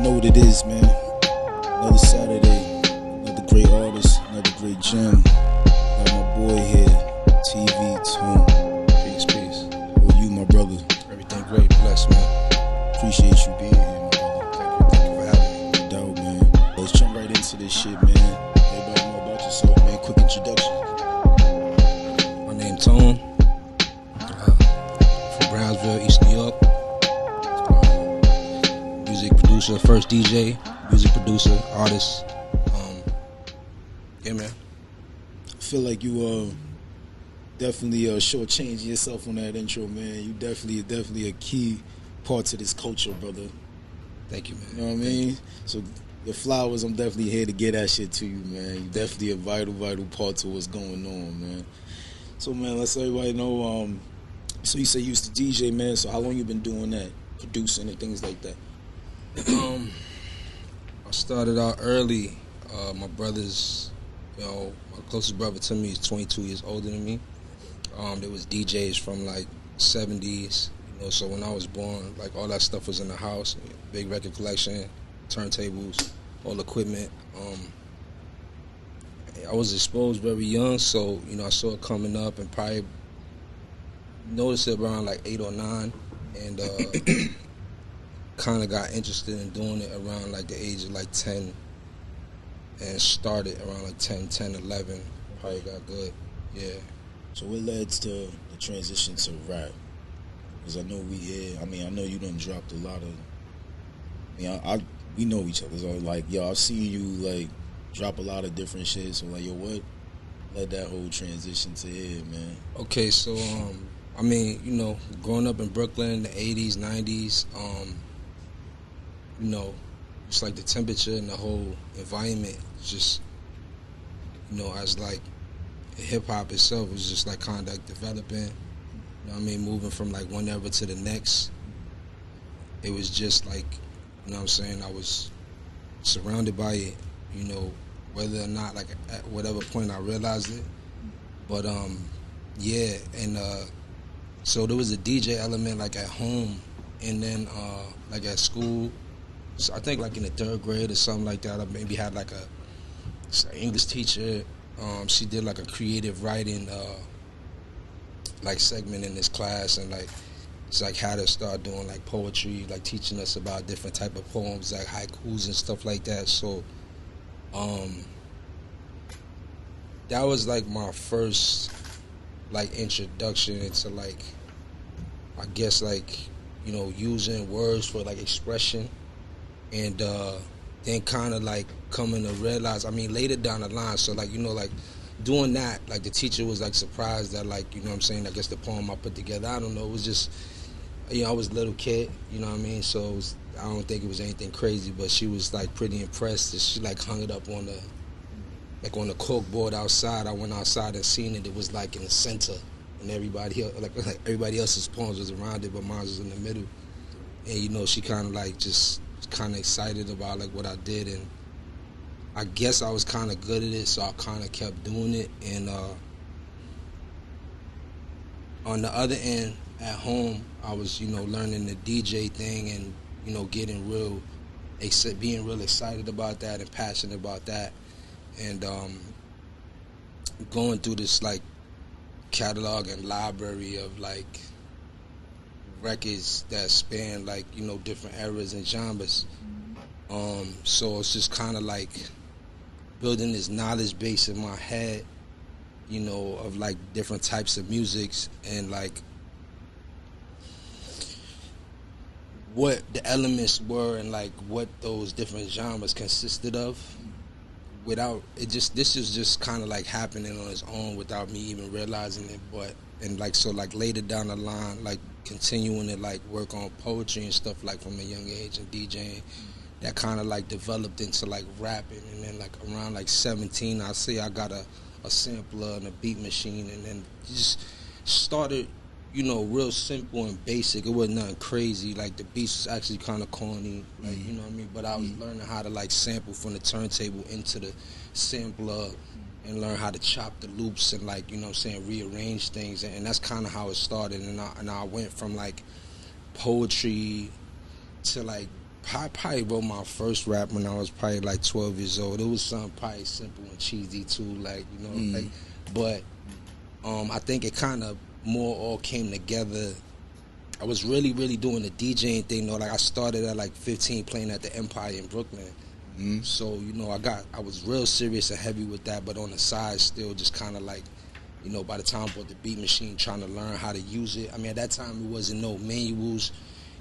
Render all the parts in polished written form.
know what it is, man. Another Saturday, another great artist, another great gem. Got my boy here, TV Tone. Peace. Oh, you, my brother. Everything great, blessed, man. Appreciate you being here, my brother. Thank you for having me. No doubt, man. Let's jump right into this shit, man. Everybody know about yourself, man. Quick introduction. My name Tone. From Brownsville, East New York. Music producer, first DJ, music producer, artist. Yeah, man. I feel like you definitely shortchanging yourself on that intro, man. You definitely a key part to this culture, brother. Thank you, man. You know what I mean? So the flowers, I'm definitely here to get that shit to you, man. You definitely a vital part to what's going on, man. So, man, let's let everybody know. So you say you used to DJ, man. So how long you been doing that, producing and things like that? I started out early. My brothers, my closest brother to me is 22 years older than me. There was DJs from like 70s, so when I was born, like all that stuff was in the house. Big record collection, turntables, all equipment. I was exposed very young, so I saw it coming up and probably noticed it around like 8 or 9, and kind of got interested in doing it around like the age of like 10, and started around like 10, 11. Probably got good, yeah. So what led to the transition to rap? Because I know I know you done dropped a lot of. We know each other. So like, I've seen you like drop a lot of different shit. So like, what led that whole transition to here, man? Okay, so growing up in Brooklyn, the 80s, 90s, it's like the temperature and the whole environment just, as like hip hop itself was just like kind of like developing, moving from like one era to the next. It was just like, I was surrounded by it, whether or not like at whatever point I realized it. But so there was a DJ element like at home, and then like at school. So I think like in the 3rd grade or something like that, I maybe had like an English teacher. She did like a creative writing like segment in this class, and like it's like had us start doing like poetry, like teaching us about different type of poems, like haikus and stuff like that. So that was like my first like introduction into like, I guess like, using words for like expression. And then kind of like coming to realize, later down the line, so like, like doing that, like the teacher was like surprised that like, I guess the poem I put together, I don't know, it was just, I was a little kid, so it was, I don't think it was anything crazy, but she was like pretty impressed, and she like hung it up on the cork board outside. I went outside and seen it. It was like in the center, and everybody else's poems was around it, but mine was in the middle. And she kind of like just kind of excited about like what I did, and I guess I was kind of good at it, so I kind of kept doing it. And on the other end, at home, I was learning the DJ thing, and getting being real excited about that and passionate about that, and going through this like catalog and library of like records that span like different eras and genres. So it's just kind of like building this knowledge base in my head, of like different types of musics, and like what the elements were, and like what those different genres consisted of. This is just kind of like happening on its own without me even realizing it. So later down the line, like continuing to like work on poetry and stuff like from a young age, and DJing, that kind of like developed into like rapping. And then like around like 17, I say I got a sampler and a beat machine, and then just started, real simple and basic. It wasn't nothing crazy. Like the beats was actually kind of corny, like but I was learning how to like sample from the turntable into the sampler, and learn how to chop the loops and like, rearrange things. And that's kind of how it started. And I went from like poetry to like I probably wrote my first rap when I was probably like 12 years old. It was something probably simple and cheesy too, like, you know, like, but I think it kind of more all came together. I was really doing the DJing thing, though. Like, I started at like 15 playing at the Empire in Brooklyn. So, you know, I was real serious and heavy with that, but on the side still just kind of like, you know, by the time I bought the beat machine, trying to learn how to use it. I mean, at that time it wasn't no manuals.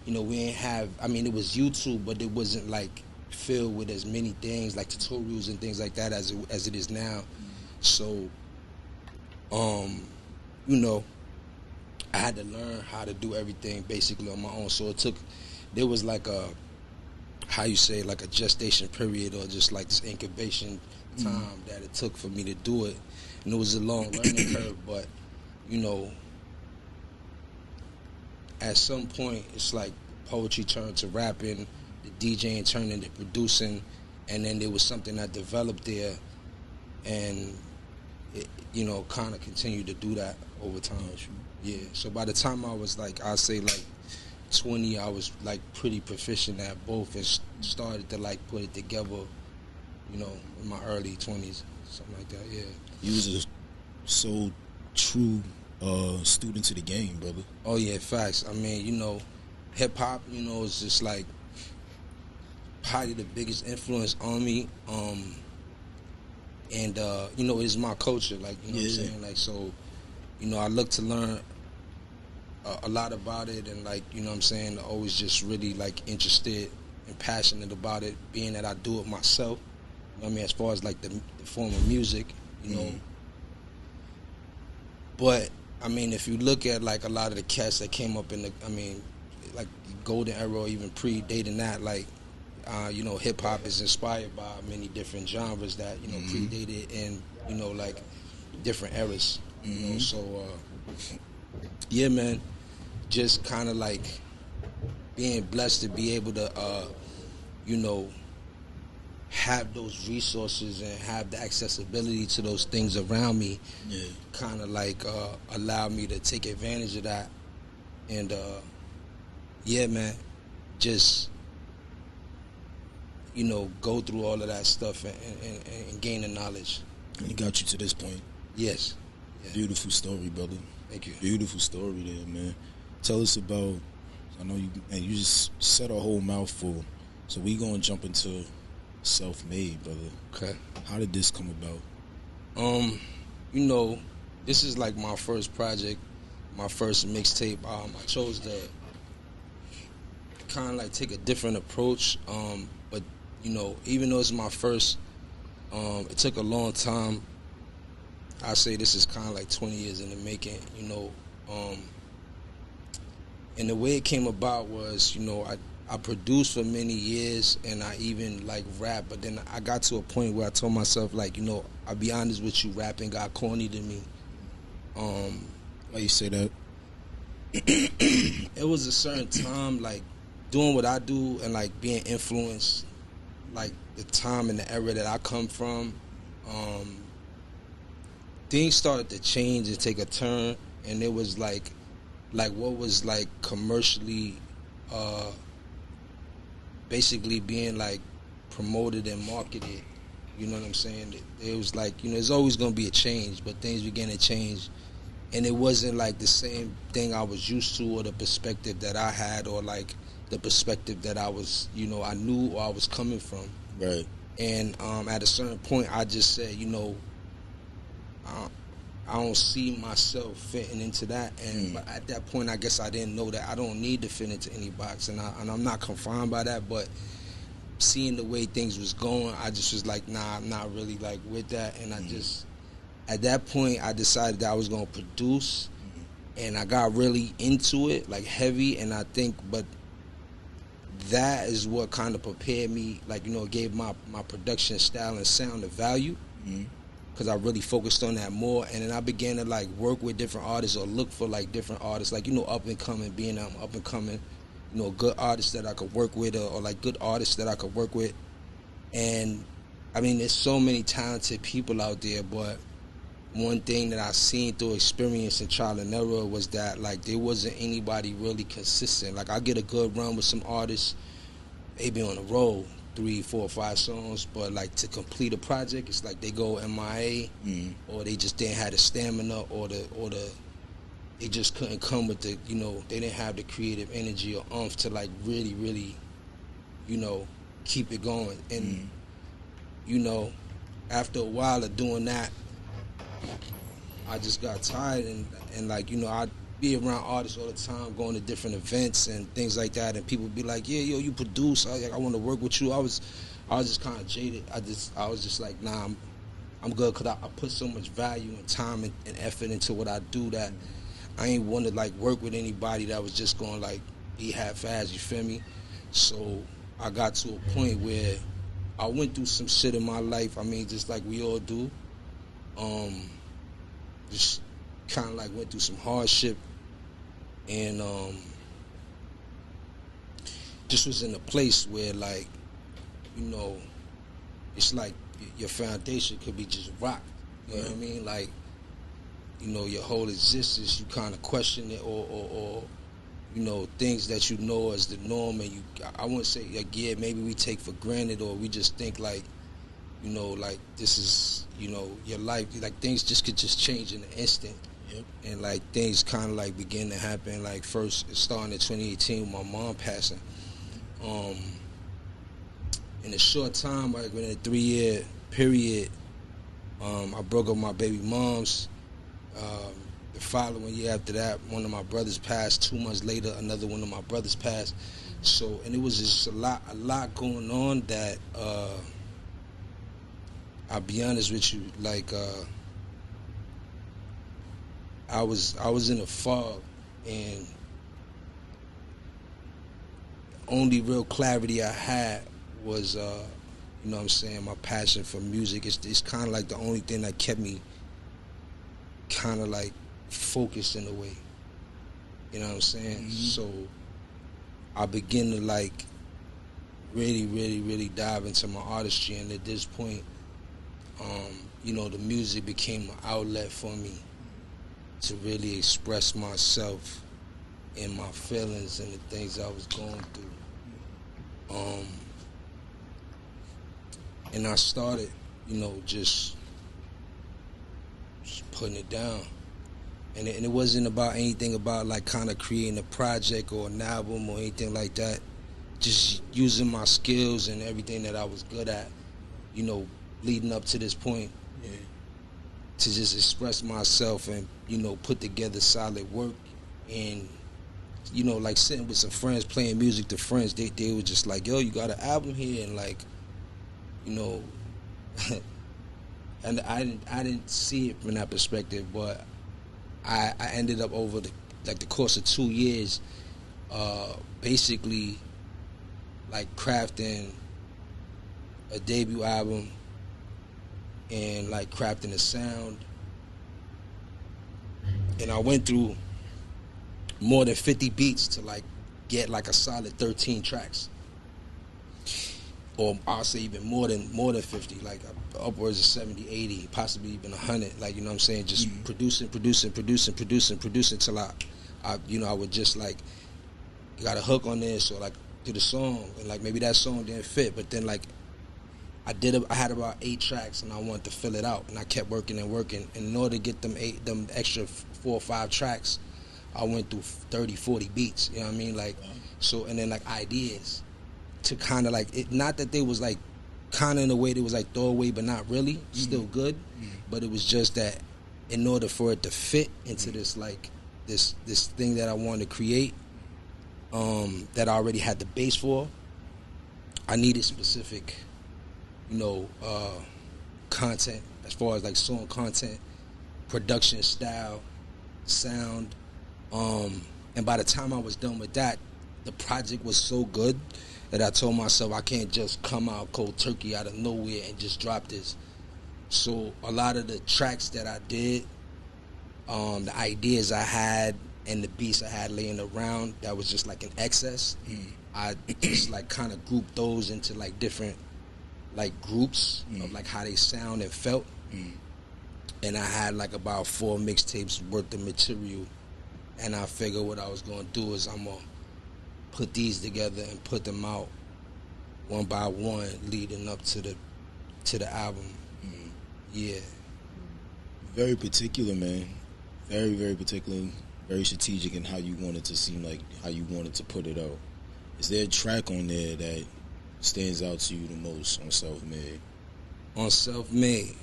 You know, we didn't have, I mean, it was YouTube, but it wasn't like filled with as many things like tutorials and things like that as it is now. So, you know, I had to learn how to do everything basically on my own. So there was like a, how you say, like a gestation period or just like this incubation time that it took for me to do it. And it was a long learning curve, but, you know, at some point, it's like poetry turned to rapping, the DJing turned into producing, and then there was something that developed there, and it, you know, kind of continued to do that over time. Yeah. So by the time I was like, I'd say like 20, I was like pretty proficient at both, and started to like put it together, you know, in my early 20s, something like that. Yeah. You was a so true student to the game, brother. Oh yeah, facts. I mean, you know, hip hop, you know, is just like probably the biggest influence on me. And you know, it's my culture, like, you know what I'm saying? Like, so, you know, I look to learn a lot about it, and like, you know what I'm saying, always just really like interested and passionate about it, being that I do it myself. You know what I mean, as far as like the form of music, you know. But I mean, if you look at like a lot of the cats that came up in the, I mean, like the golden era or even predating that, like, you know, hip hop is inspired by many different genres that, you know, predated in, you know, like different eras. You know, so yeah, man, just kind of like being blessed to be able to, you know, have those resources and have the accessibility to those things around me, kind of like allow me to take advantage of that. And yeah, man, just, you know, go through all of that stuff and gain the knowledge. And it got you to this point. Yes. Yeah. Beautiful story, brother. Thank you. Beautiful story there, man. Tell us about, I know you just said a whole mouthful, so we gonna jump into self-made, brother. Okay. How did this come about? You know, this is like my first project, my first mixtape. I chose to kind of like take a different approach, but you know, even though it's my first, it took a long time. I say this is kind of like 20 years in the making, you know. And the way it came about was, you know, I produced for many years, and I even like rap, but then I got to a point where I told myself, like, you know, I'll be honest with you, rapping got corny to me. Why you say that? It was a certain time, like, doing what I do and like being influenced, like the time and the era that I come from, things started to change and take a turn, and it was like what was like commercially basically being like promoted and marketed, you know what I'm saying? It was like, you know, there's always gonna be a change, but things began to change, and it wasn't like the same thing I was used to, or the perspective that I had, or like the perspective that I was, you know, I knew or I was coming from. Right. And at a certain point, I just said, you know, I don't see myself fitting into that. And but at that point, I guess I didn't know that I don't need to fit into any box, and I'm not confined by that. But seeing the way things was going, I just was like, nah, I'm not really like with that. And I just, at that point, I decided that I was gonna produce, and I got really into it, like heavy. And I think, but that is what kind of prepared me, like, you know, it gave my production style and sound a value. Because I really focused on that more, and then I began to like work with different artists or look for like different artists, like, you know, up and coming, being up and coming, you know, good artists that I could work with, or like good artists that I could work with. And I mean, there's so many talented people out there, but one thing that I seen through experience and trial and error was that like there wasn't anybody really consistent. Like, I get a good run with some artists, they be on the road 3, 4, 5 songs, but like to complete a project, it's like they go MIA, or they just didn't have the stamina, or they just couldn't come with the, you know, they didn't have the creative energy or oomph to like really, you know, keep it going. And you know, after a while of doing that, I just got tired, and like, you know, I'd be around artists all the time, going to different events and things like that, and people would be like, yeah, yo, you produce, I want to work with you. I was just kind of jaded. I was just like, nah, I'm good, because I put so much value and time and effort into what I do that I ain't want to like work with anybody that was just going like be half-assed, you feel me? So I got to a point where I went through some shit in my life, I mean, just like we all do. Just kind of like went through some hardship, and just was in a place where, like, you know, it's like your foundation could be just rocked. You know what I mean? Like, you know, your whole existence, you kind of question it, or you know, things that you know as the norm, and I wouldn't say, like, yeah, maybe we take for granted, or we just think like, you know, like this is, you know, your life, like things just could just change in an instant. And like things kind of like begin to happen. Like first, it started in 2018 with my mom passing. In a short time, like within a 3-year period, I broke up with my baby moms. The following year after that, one of my brothers passed. 2 months later, another one of my brothers passed. So, and it was just a lot going on that, I'll be honest with you, like, I was in a fog, and only real clarity I had was, you know what I'm saying, my passion for music. It's kind of like the only thing that kept me kind of like focused in a way. You know what I'm saying? So I begin to like really dive into my artistry, and at this point, you know, the music became an outlet for me to really express myself and my feelings and the things I was going through. And I started, you know, just putting it down. And it wasn't about anything about like kind of creating a project or an album or anything like that. Just using my skills and everything that I was good at, you know, leading up to this point, to just express myself and, you know, put together solid work. And, you know, like sitting with some friends, playing music to friends, they were just like, yo, you got an album here, and like, you know, and I didn't see it from that perspective, but I ended up over the course of 2 years, basically like crafting a debut album and like crafting a sound. And I went through more than 50 beats to like get like a solid 13 tracks. Or I'll say even more than 50, like upwards of 70, 80, possibly even 100. Like, you know what I'm saying? Just producing till I you know, I would just like, got a hook on this, or like do the song, and like maybe that song didn't fit, but then like I had about 8 tracks, and I wanted to fill it out, and I kept working. And in order to get them extra 4 or 5 tracks, I went through 30, 40 beats. You know what I mean? Like, so, and then like ideas to kind of like it. Not that they was like kind of in a way they was like throwaway, but not really, still good. But it was just that in order for it to fit into this like this thing that I wanted to create, that I already had the base for, I needed specific, you know, content as far as like song content, production style, sound, and by the time I was done with that, the project was so good that I told myself I can't just come out cold turkey out of nowhere and just drop this. So a lot of the tracks that I did, the ideas I had and the beats I had laying around that was just like an excess, I just like kind of grouped those into like different like groups of like how they sound and felt. And I had like about 4 mixtapes worth of material, and I figured what I was gonna do is I'm gonna put these together and put them out one by one, leading up to the album. Mm-hmm. Yeah. Very particular, man. Very, very particular. Very strategic in how you want it to seem, like how you wanted to put it out. Is there a track on there that stands out to you the most on Self-Made? On Self-Made,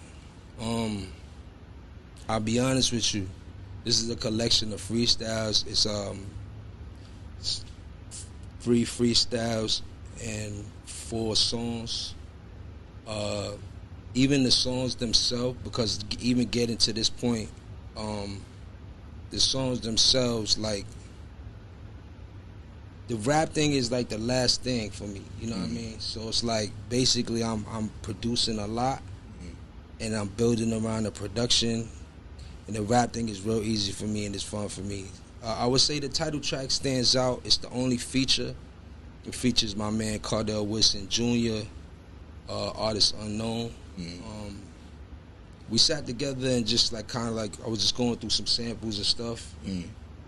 I'll be honest with you. This is a collection of freestyles. It's 3 freestyles and 4 songs. Even the songs themselves, because even getting to this point, the songs themselves, like, the rap thing is like the last thing for me, you know what I mean? So it's like, basically I'm producing a lot, and I'm building around the production, and the rap thing is real easy for me and it's fun for me. I would say the title track stands out. It's the only feature. It features my man Cardell Wilson Jr., artist unknown. We sat together and just like kind of like I was just going through some samples and stuff,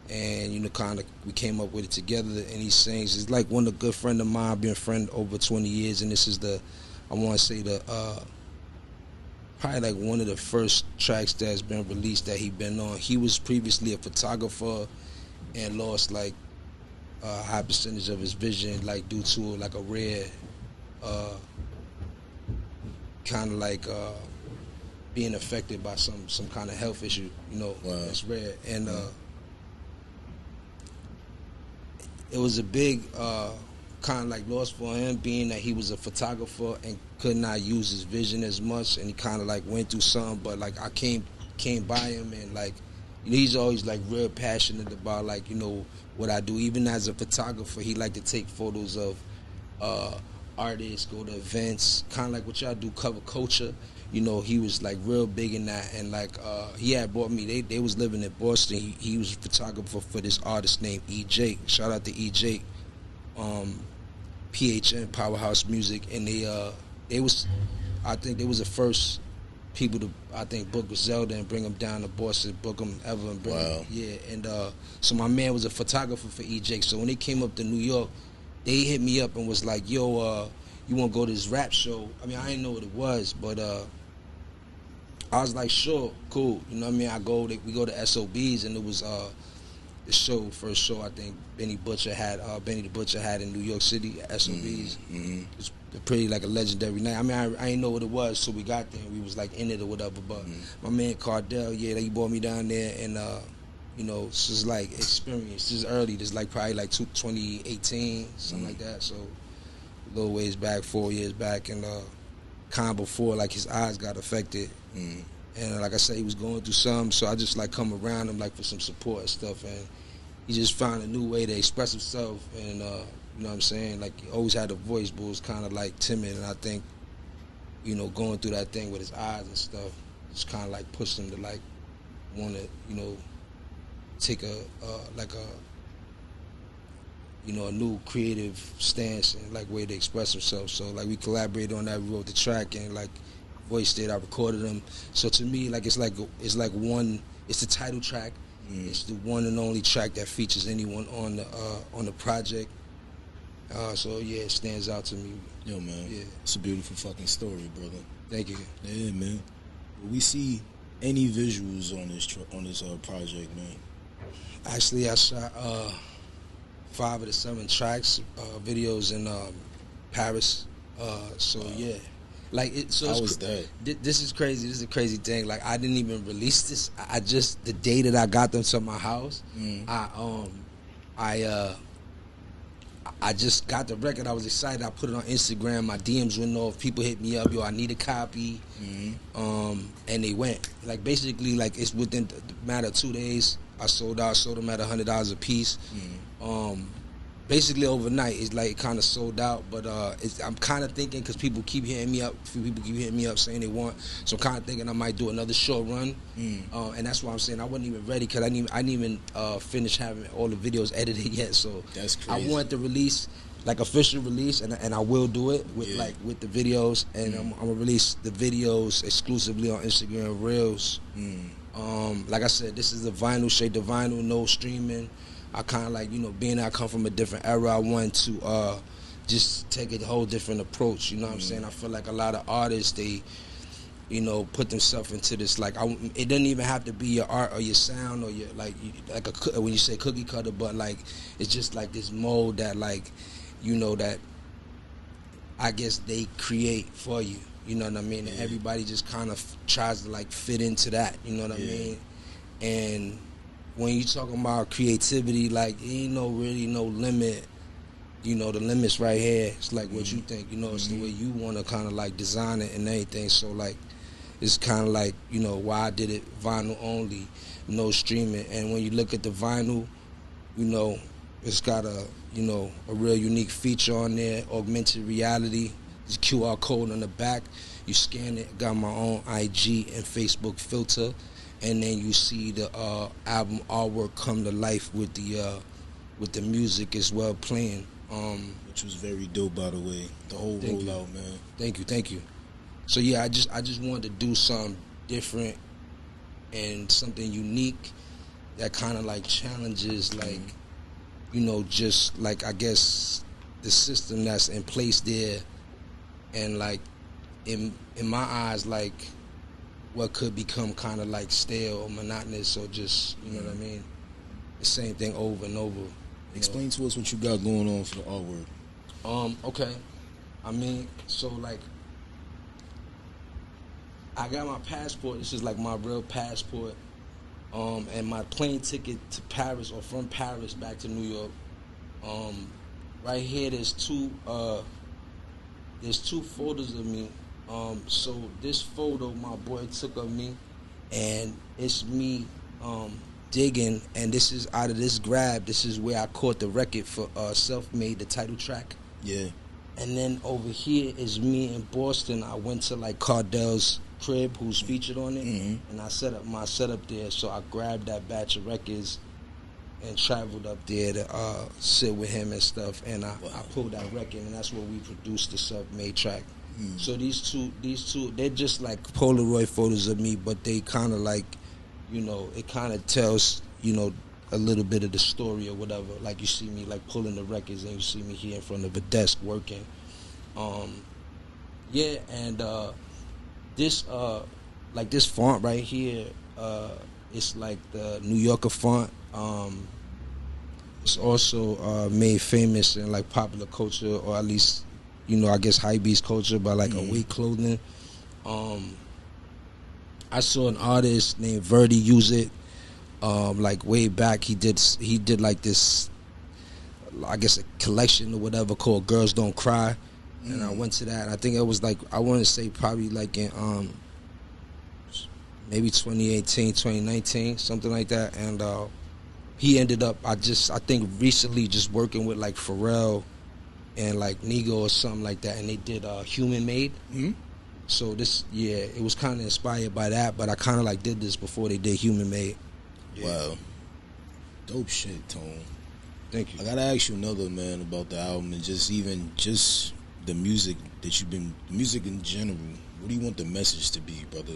and you know, kind of we came up with it together. And he sings. It's like one of a good friend of mine, been a friend over 20 years, and this is I want to say probably like one of the first tracks that's been released that he been on. He was previously a photographer and lost like a high percentage of his vision, like due to like a rare kind of like being affected by some kind of health issue, you know. Wow. That's rare. And it was a big kind of like loss for him, being that he was a photographer and could not use his vision as much, and he kind of like went through something. But like I came by him, and like, you know, he's always like real passionate about like, you know, what I do. Even as a photographer, he like to take photos of artists, go to events, kind of like what y'all do, cover culture. You know, he was like real big in that, and like he had brought me. They was living in Boston. He was a photographer for this artist named E. Jake. Shout out to E. Jake, PHN Powerhouse Music, and they was, I think they was the first people to, I think, book Zelda and bring him down to Boston, book him ever and bring him. Yeah, and so my man was a photographer for E. Jake. So when they came up to New York, they hit me up and was like, "Yo, you want to go to this rap show?" I mean, I didn't know what it was, but I was like, "Sure, cool." You know what I mean? We go to SOBs, and it was the first show I think Benny the Butcher had in New York City at SOBs. It's pretty like a legendary night. I mean, I didn't know what it was, so we got there and we was like in it or whatever. But my man Cardell, yeah, he brought me down there, and you know, this is like experience. This is early. This is like probably like 2018, something like that. So a little ways back, 4 years back, and kind of before like his eyes got affected. And like I said, he was going through something, so I just like come around him like for some support and stuff, and he just found a new way to express himself, and you know what I'm saying, like he always had a voice but was kind of like timid, and I think, you know, going through that thing with his eyes and stuff just kind of like pushed him to like want to, you know, take a you know, a new creative stance and like way to express himself. So like we collaborated on that, we wrote the track and like voiced it, I recorded them. So to me, like it's like one, it's the title track. It's the one and only track that features anyone on the project. So yeah, it stands out to me. Yo, man, yeah, it's a beautiful fucking story, brother. Thank you. Yeah, man. Will we see any visuals on this project, man? Actually, I shot 5 of the 7 tracks, videos in Paris. So yeah. Like how was that? This is crazy. This is a crazy thing. Like I didn't even release this. I just, the day that I got them to my house, I just got the record. I was excited. I put it on Instagram. My DMs went off. People hit me up. Yo, I need a copy. And they went. Like basically, like it's within the matter of 2 days. I sold out. Sold them at $100 a piece. Basically overnight, it's like kind of sold out. But I'm kind of thinking, because people keep hitting me up. People keep hitting me up saying they want. So I'm kind of thinking I might do another short run. And that's why I'm saying I wasn't even ready, because I didn't even finish having all the videos edited yet. So that's crazy. I wanted to release like official release, and I will do it with like with the videos, and I'm gonna release the videos exclusively on Instagram Reels. Like I said, this is the vinyl, straight to vinyl, no streaming. I kind of like, you know, being I come from a different era, I wanted to just take a whole different approach. You know what I'm saying? I feel like a lot of artists, they, you know, put themselves into this, like, it doesn't even have to be your art or your sound or your, like when you say cookie cutter, but, like, it's just, like, this mold that, like, you know, that I guess they create for you. You know what I mean? And everybody just kind of tries to, like, fit into that. You know what I mean? And when you talking about creativity, like, ain't really no limit. You know, the limit's right here. It's like what you think, you know, it's the way you want to kind of, like, design it and everything. So, like, it's kind of like, you know, why I did it vinyl only, no streaming. And when you look at the vinyl, you know, it's got a, you know, a real unique feature on there, augmented reality. There's a QR code on the back. You scan it, got my own IG and Facebook filter. And then you see the album artwork come to life with the music as well playing. Which was very dope, by the way. The whole rollout, man. Thank you. So yeah, I just wanted to do something different and something unique that kind of like challenges, like, you know, just like, I guess, the system that's in place there, and like in my eyes, like what could become kind of like stale or monotonous, or just, you know what I mean, the same thing over and over. Explain to us what you got going on for the artwork. Okay. I mean, so, like, I got my passport. This is, like, my real passport. And my plane ticket to Paris, or from Paris back to New York. Right here, there's two photos of me. So this photo my boy took of me, and it's me, digging, and this is out of this grab. This is where I caught the record for Self-Made, the title track. Yeah. And then over here is me in Boston. I went to, like, Cardell's crib, who's featured on it, and I set up my setup there. So I grabbed that batch of records and traveled up there to sit with him and stuff. And I pulled that record, and that's where we produced the Self-Made track. So these two, they're just like Polaroid photos of me, but they kind of like, you know, it kind of tells, you know, a little bit of the story or whatever. Like, you see me, like, pulling the records, and you see me here in front of a desk working. Yeah, and this, like, this font right here, it's like the New Yorker font. It's also made famous in, like, popular culture, or at least, you know, I guess hypebeast culture, by, like, awake clothing. I saw an artist named Verdi use it, like, way back. He did like this, I guess, a collection or whatever called Girls Don't Cry. And I went to that. I think it was, like, I want to say probably like in maybe 2018, 2019, something like that. And he ended up, I think recently just working with, like, Pharrell and, like, Nigo or something like that, and they did Human Made. So this, yeah, it was kind of inspired by that, but I kind of, like, did this before they did Human Made. Yeah. Wow. Dope shit, Tone. Thank you. I gotta ask you another, man, about the album, and just the music that you've been, music in general. What do you want the message to be, brother?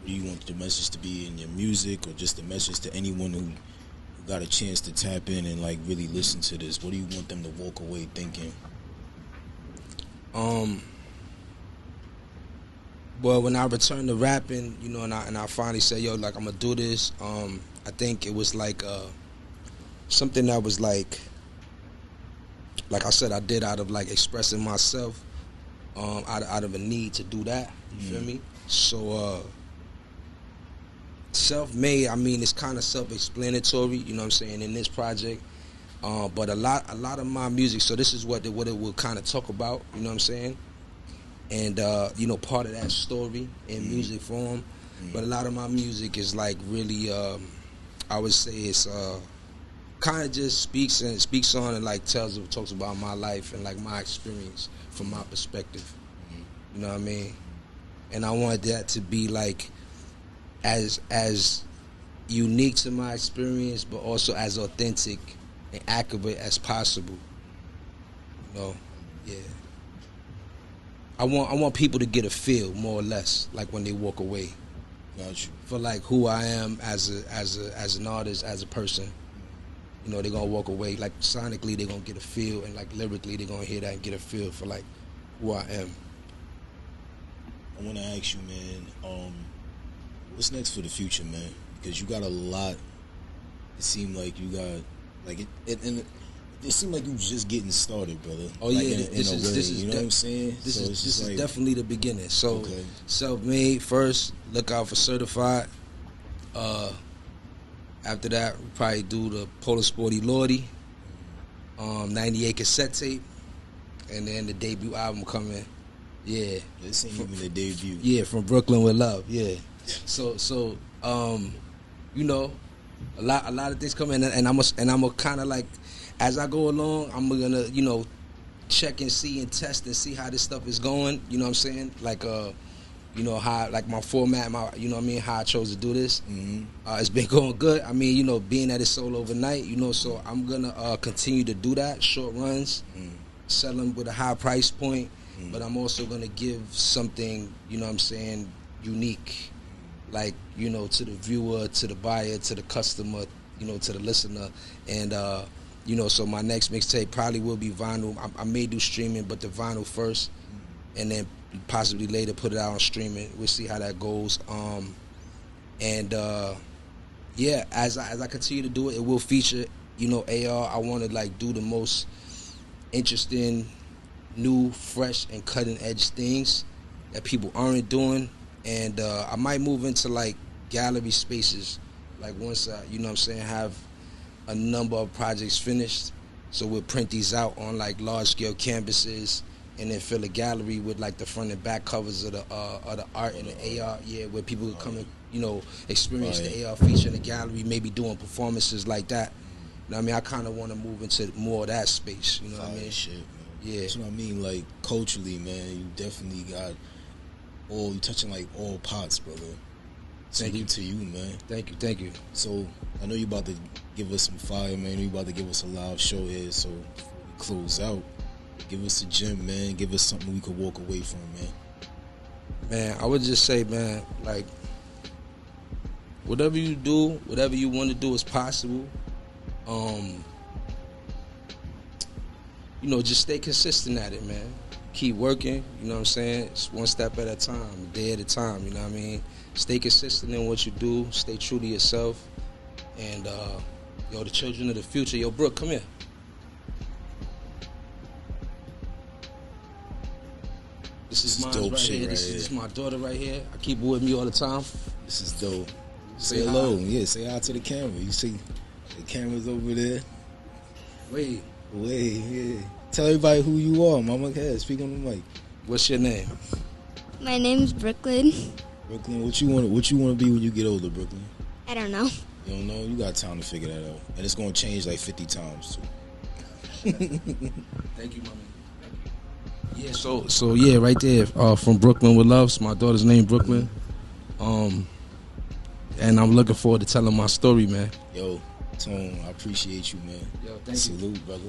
What do you want the message to be in your music, or just the message to anyone who got a chance to tap in and, like, really listen to this? What do you want them to walk away thinking? Well, when I returned to rapping, you know, and I finally said, yo, like, I'm gonna do this. I think it was like something that was like I said, I did out of, like, expressing myself, out of a need to do that. You feel me? So Self-Made, I mean, it's kind of self-explanatory, you know what I'm saying, in this project. But a lot of my music, so this is what it will kind of talk about, you know what I'm saying? And, you know, part of that story in music form. But a lot of my music is, like, really, I would say it's kind of just speaks on and, like, talks about my life and, like, my experience from my perspective. You know what I mean? And I wanted that to be, like, as unique to my experience, but also as authentic and accurate as possible. You know? Yeah. I want people to get a feel, more or less, like, when they walk away. Got you. For, like, who I am as an artist, as a person. you know, they're gonna walk away like sonically, they're gonna get a feel, and like lyrically, they're gonna hear that and get a feel for like who I am. I want to ask you, man, what's next for the future, man? Because you got a lot. It seemed like you got like it seemed like you was just getting started, brother. Oh like yeah, this is you know what I'm saying? This so is like, definitely the beginning. So okay. Self-made first. Look out for certified. After that, we probably do the Polar Sporty Lordy, 98 cassette tape, and then the debut album coming. Yeah, this ain't even the debut. Yeah, from Brooklyn with Love. Yeah. So you know, a lot of things coming, and I'm a kind of like, as I go along, I'm gonna, you know, check and see and test and see how this stuff is going. You know what I'm saying? Like you know, how like my format, you know what I mean, how I chose to do this. It's been going good. I mean, you know, being that it's sold overnight, you know, so I'm gonna continue to do that, short runs, sell them with a high price point, but I'm also gonna give something, you know what I'm saying, unique, like, you know, to the viewer, to the buyer, to the customer, you know, to the listener. And you know, so my next mixtape probably will be vinyl. I may do streaming, but the vinyl first, and then possibly later put it out on streaming. We'll see how that goes. Yeah, as I continue to do it, it will feature, you know, AR. I want to like do the most interesting, new, fresh, and cutting edge things that people aren't doing. And I might move into like gallery spaces, like once I, you know what I'm saying, have a number of projects finished. So we'll print these out on like large scale canvases, and then fill a gallery with like the front and back covers of the art and the AR, yeah, where people could come and, you know, experience the AR feature in the gallery, maybe doing performances like that. You know what I mean? I kind of want to move into more of that space, you know what I mean? Shit, man. Yeah. That's what I mean, like, culturally, man, you definitely got you touching like all pots, brother. Salute to you, man. Thank you. So, I know you about to give us some fire, man. You about to give us a live show here, so before we close out, give us a gem, man. Give us something we could walk away from, man. Man, I would just say, man, like, whatever you do, whatever you want to do is possible. You know, just stay consistent at it, man. Keep working, you know what I'm saying? It's one step at a time, a day at a time, you know what I mean? Stay consistent in what you do, stay true to yourself. And, yo, the children of the future, yo, Brooke, come here. This is mine dope right shit here. This is my daughter right here. I keep her with me all the time. This is dope. Say Say hello. hi. Yeah, say hi to the camera. You see the camera's over there. Wait, yeah. Tell everybody who you are, mama. Hey, speak on the mic. what's your name? My name's Brooklyn. Brooklyn, what you want to be when you get older, Brooklyn? I don't know. You don't know? You got time to figure that out. And it's going to change like 50 times, too. Thank you, mommy. Yeah, so yeah, right there, from Brooklyn with Love. So my daughter's name Brooklyn. And I'm looking forward to telling my story, man. Yo, Tone, I appreciate you, man. Yo, thank Salute, brother.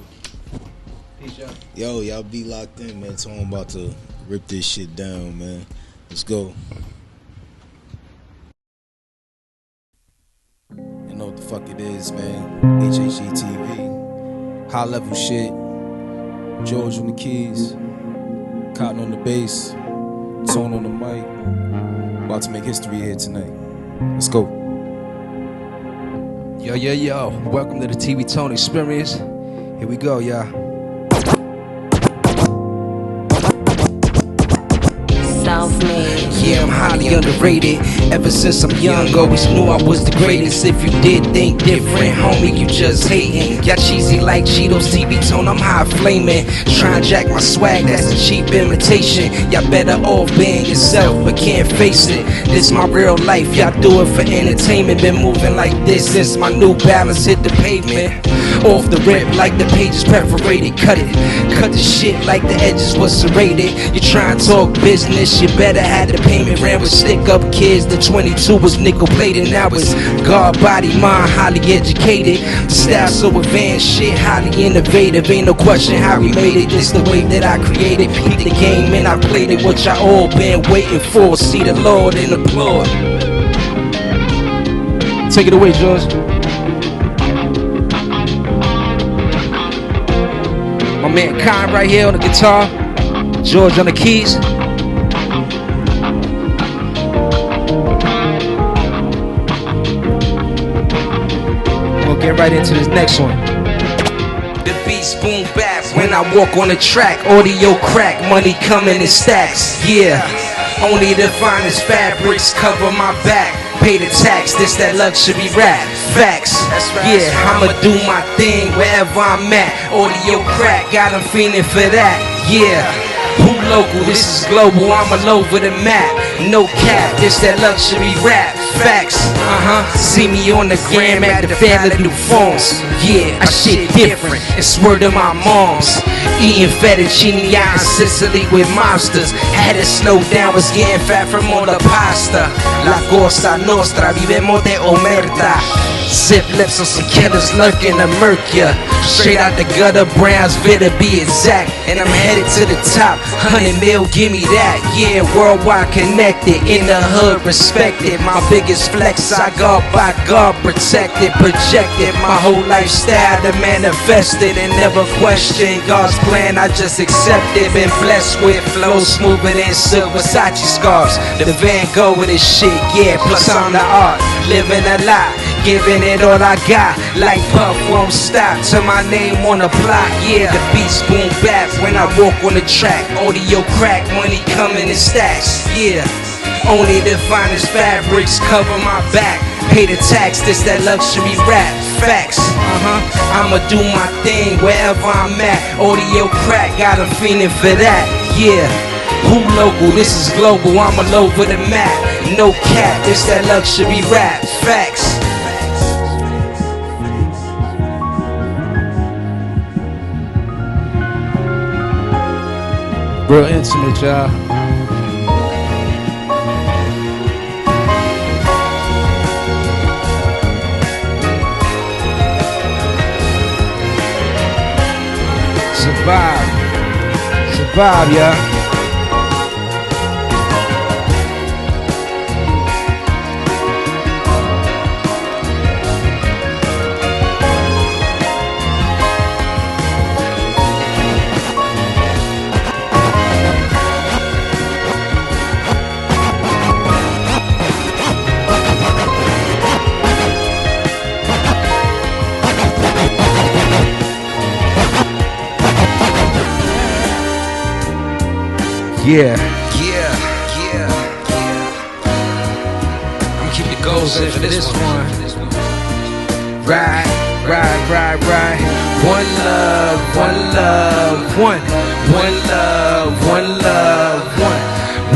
Peace out. Yo, y'all be locked in, man. Tone about to rip this shit down, man. Let's go. You know what the fuck it is, man. HipHopGems TV. High level shit. George on the keys. Cotton on the bass. Tone on the mic. About to make history here tonight. Let's go. Yo. Welcome to the TV Tone Experience. Here we go, y'all. Self-made. Yeah, I'm highly underrated. Ever since I'm young, always knew I was the greatest. If you did think different, homie, you just hating. Got cheesy like Cheetos, TV Tone, I'm high flaming. Trying to jack my swag, that's a cheap imitation. Y'all better off being yourself, but can't face it. This my real life, y'all do it for entertainment. Been moving like this since my New Balance hit the pavement. Off the rip like the pages perforated. Cut the shit like the edges was serrated. You try and talk business, you better have the payment. Ran with stick up kids, the 22 was nickel plated. Now it's guard, body, mind, highly educated. Style so advanced, shit highly innovative. Ain't no question how we made it, this the way that I created. Beat the game and I played it, what y'all all been waiting for. See the Lord and applaud. Take it away, George. Mankind right here on the guitar. George on the keys. We'll get right into this next one. The beats boom bap when I walk on the track. Audio crack, money coming in stacks. Yeah, only the finest fabrics cover my back. Pay the tax, this that luxury rap. Facts, yeah, I'ma do my thing wherever I'm at. Audio crack, got 'em feeling for that. Yeah, who local, this is global, I'm all over the map. No cap, this that luxury rap. Facts, see me on the gram at the family new phones. Yeah, I shit different, it's word of my moms. Eating fettuccine out in Sicily with monsters. Had to slow down, was getting fat from all the pasta. La cosa nostra, vivemos de omerta. Zip lips on some killers lurking to murk ya. Straight out the gutter, Brownsville to be exact. And I'm headed to the top, 100 mil, give me that. Yeah, worldwide connected, in the hood respected. My biggest flex, I got by God protected. Projected my whole lifestyle to manifest it. And never question God's plan, I just accepted. Been blessed with flow smoother than silk Versace scarves. The Van Gogh with this shit, yeah, plus I'm the art. Living a lie, giving it all I got. Like Puff won't stop till my name on the block. Yeah, the beats boom bap when I walk on the track. Audio crack, money coming in stacks. Yeah, only the finest fabrics cover my back. Pay the tax, this that luxury rap. Facts, I'ma do my thing wherever I'm at. Audio crack, got 'em feeling for that. Yeah, who local, this is global, I'm all over the map. No cap, this that luxury rap. Facts. Real intimate, y'all. Survive. Survive, y'all. Yeah. I'm keep the goals in for this one. Right. One love, one love, one love, one love,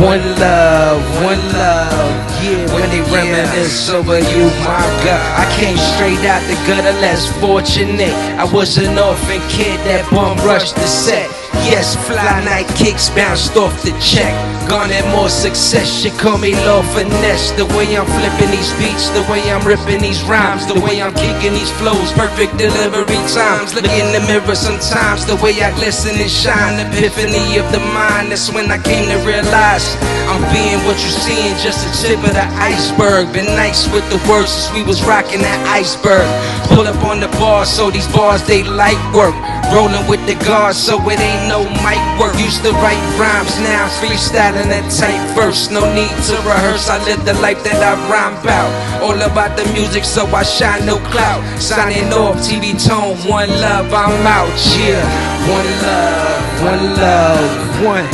one love, one love. Yeah, when they reminisce over you, my God. I came straight out the gutter, less fortunate. I was an orphan kid that bum rushed the set. Yes, fly night kicks bounced off the check. Garnered more success, shit call me Lord Finesse. The way I'm flipping these beats, the way I'm ripping these rhymes, the way I'm kicking these flows, perfect delivery times. Look in the mirror sometimes, the way I glisten and shine. Epiphany of the mind, that's when I came to realize I'm being what you seeing, just the tip of the iceberg. Been nice with the words since we was rocking that iceberg. Pull up on the bar, so these bars they light work. Rolling with the guards, so it ain't no mic work. Used to write rhymes, now freestyling that tight verse. No need to rehearse, I live the life that I rhyme about. All about the music, so I shine no clout. Signing off, TV Tone, one love, I'm out, yeah. One love, one love, one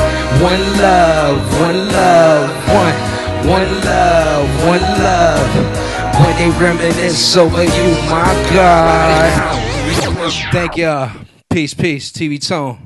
love, one love, one love, one love. When they reminisce over you, my God. Thank y'all. Peace, TV Tone.